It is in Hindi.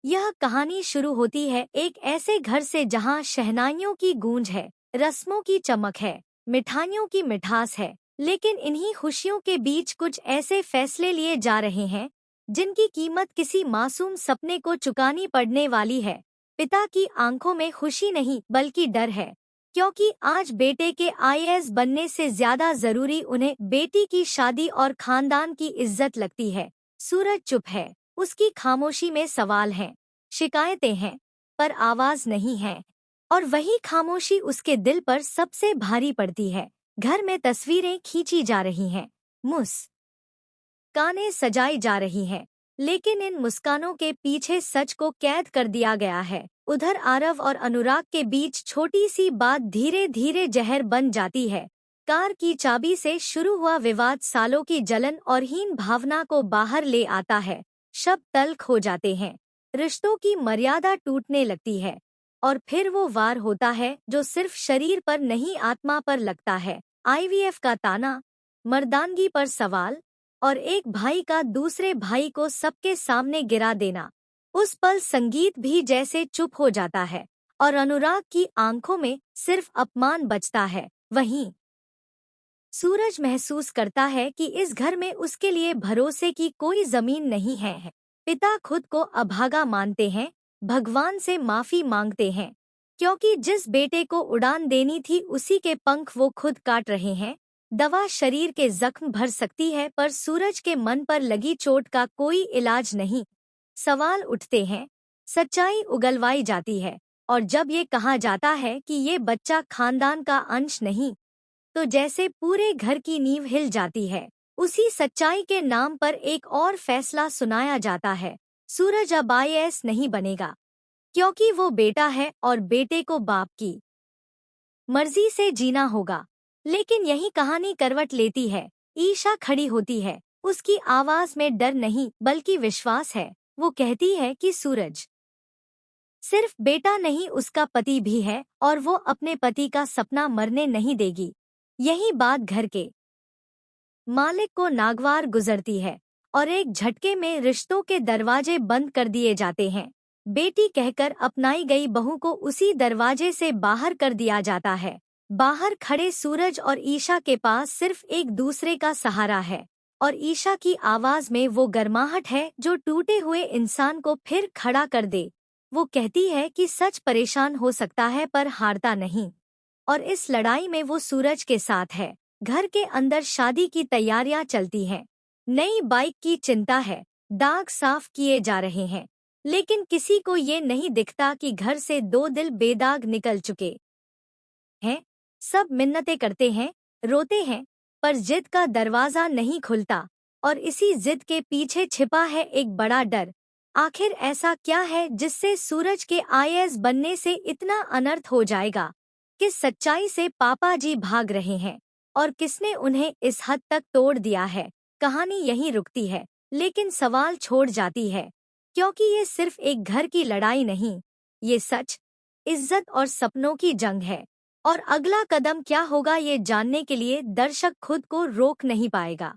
यह कहानी शुरू होती है एक ऐसे घर से जहां शहनाइयों की गूंज है, रस्मों की चमक है, मिठाइयों की मिठास है। लेकिन इन्हीं खुशियों के बीच कुछ ऐसे फैसले लिए जा रहे हैं जिनकी कीमत किसी मासूम सपने को चुकानी पड़ने वाली है। पिता की आंखों में खुशी नहीं बल्कि डर है, क्योंकि आज बेटे के आईएएस बनने से ज्यादा जरूरी उन्हें बेटी की शादी और खानदान की इज्जत लगती है। सूरज चुप है, उसकी खामोशी में सवाल हैं, शिकायतें हैं, पर आवाज नहीं है। और वही खामोशी उसके दिल पर सबसे भारी पड़ती है। घर में तस्वीरें खींची जा रही हैं, मुस्कानें सजाई जा रही हैं, लेकिन इन मुस्कानों के पीछे सच को कैद कर दिया गया है। उधर आरव और अनुराग के बीच छोटी सी बात धीरे धीरे जहर बन जाती है। कार की चाबी से शुरू हुआ विवाद सालों की जलन और हीन भावना को बाहर ले आता है। शब्द तल्ख हो जाते हैं, रिश्तों की मर्यादा टूटने लगती है। और फिर वो वार होता है जो सिर्फ शरीर पर नहीं आत्मा पर लगता है। आईवीएफ का ताना, मर्दानगी पर सवाल और एक भाई का दूसरे भाई को सबके सामने गिरा देना। उस पल संगीत भी जैसे चुप हो जाता है और अनुराग की आंखों में सिर्फ अपमान बचता है। वहीं सूरज महसूस करता है कि इस घर में उसके लिए भरोसे की कोई जमीन नहीं है। पिता खुद को अभागा मानते हैं, भगवान से माफी मांगते हैं, क्योंकि जिस बेटे को उड़ान देनी थी उसी के पंख वो खुद काट रहे हैं। दवा शरीर के जख्म भर सकती है, पर सूरज के मन पर लगी चोट का कोई इलाज नहीं। सवाल उठते हैं, सच्चाई उगलवाई जाती है, और जब ये कहा जाता है कि ये बच्चा खानदान का अंश नहीं, तो जैसे पूरे घर की नींव हिल जाती है। उसी सच्चाई के नाम पर एक और फैसला सुनाया जाता है। सूरज अब आईएएस नहीं बनेगा, क्योंकि वो बेटा है और बेटे को बाप की मर्जी से जीना होगा। लेकिन यही कहानी करवट लेती है। ईशा खड़ी होती है, उसकी आवाज में डर नहीं बल्कि विश्वास है। वो कहती है कि सूरज सिर्फ बेटा नहीं, उसका पति भी है, और वो अपने पति का सपना मरने नहीं देगी। यही बात घर के मालिक को नागवार गुजरती है और एक झटके में रिश्तों के दरवाजे बंद कर दिए जाते हैं। बेटी कहकर अपनाई गई बहू को उसी दरवाजे से बाहर कर दिया जाता है। बाहर खड़े सूरज और ईशा के पास सिर्फ एक दूसरे का सहारा है, और ईशा की आवाज में वो गर्माहट है जो टूटे हुए इंसान को फिर खड़ा कर दे। वो कहती है कि सच परेशान हो सकता है पर हारता नहीं, और इस लड़ाई में वो सूरज के साथ है। घर के अंदर शादी की तैयारियां चलती हैं। नई बाइक की चिंता है, दाग साफ किए जा रहे हैं, लेकिन किसी को ये नहीं दिखता कि घर से 2 दिल बेदाग निकल चुके हैं। सब मिन्नतें करते हैं, रोते हैं, पर जिद का दरवाजा नहीं खुलता, और इसी जिद के पीछे छिपा है एक बड़ा डर। आखिर ऐसा क्या है जिससे सूरज के आईएएस बनने से इतना अनर्थ हो जाएगा? किस सच्चाई से पापा जी भाग रहे हैं और किसने उन्हें इस हद तक तोड़ दिया है? कहानी यहीं रुकती है, लेकिन सवाल छोड़ जाती है, क्योंकि ये सिर्फ एक घर की लड़ाई नहीं, ये सच, इज्जत और सपनों की जंग है। और अगला कदम क्या होगा ये जानने के लिए दर्शक खुद को रोक नहीं पाएगा।